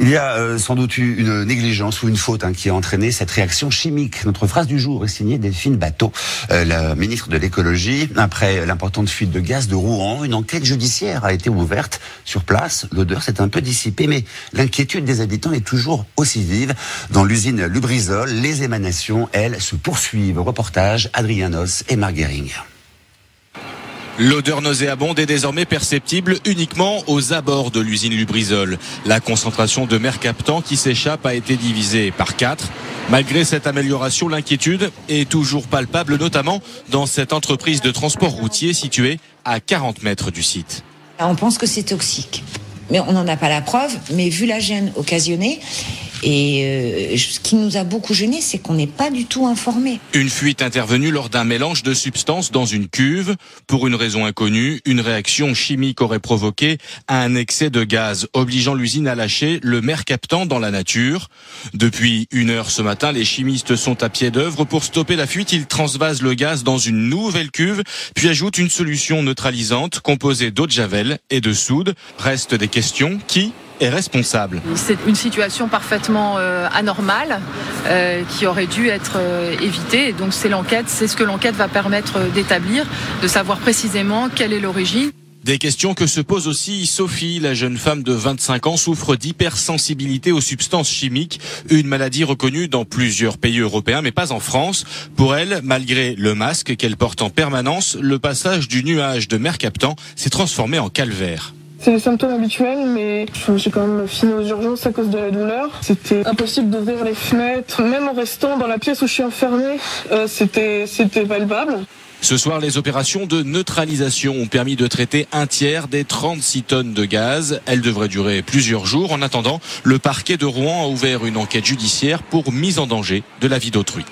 Il y a sans doute eu une négligence ou une faute qui a entraîné cette réaction chimique. Notre phrase du jour est signée Delphine Batho, la ministre de l'écologie. Après l'importante fuite de gaz de Rouen, une enquête judiciaire a été ouverte. Sur place, l'odeur s'est un peu dissipée, mais l'inquiétude des habitants est toujours aussi vive. Dans l'usine Lubrizol, les émanations, elles, se poursuivent. Reportage Adrien Os et Marc Guéring. L'odeur nauséabonde est désormais perceptible uniquement aux abords de l'usine Lubrizol. La concentration de mercaptan qui s'échappe a été divisée par 4. Malgré cette amélioration, l'inquiétude est toujours palpable, notamment dans cette entreprise de transport routier située à 40 mètres du site. On pense que c'est toxique, mais on n'en a pas la preuve. Mais vu la gêne occasionnée, et ce qui nous a beaucoup gêné, c'est qu'on n'est pas du tout informé. Une fuite intervenue lors d'un mélange de substances dans une cuve. Pour une raison inconnue, une réaction chimique aurait provoqué un excès de gaz, obligeant l'usine à lâcher le mercaptan dans la nature. Depuis 1 heure ce matin, les chimistes sont à pied d'œuvre. Pour stopper la fuite, ils transvasent le gaz dans une nouvelle cuve, puis ajoutent une solution neutralisante composée d'eau de javel et de soude. Restent des questions. Qui est responsable? C'est une situation parfaitement anormale qui aurait dû être évitée. Et donc c'est ce que l'enquête va permettre d'établir, de savoir précisément quelle est l'origine. Des questions que se pose aussi Sophie. La jeune femme de 25 ans souffre d'hypersensibilité aux substances chimiques, une maladie reconnue dans plusieurs pays européens, mais pas en France. Pour elle, malgré le masque qu'elle porte en permanence, le passage du nuage de mercaptan s'est transformé en calvaire. C'est les symptômes habituels, mais j'ai quand même fini aux urgences à cause de la douleur. C'était impossible d'ouvrir les fenêtres. Même en restant dans la pièce où je suis enfermée, c'était palpable. Ce soir, les opérations de neutralisation ont permis de traiter 1/3 des 36 tonnes de gaz. Elles devraient durer plusieurs jours. En attendant, le parquet de Rouen a ouvert une enquête judiciaire pour mise en danger de la vie d'autrui.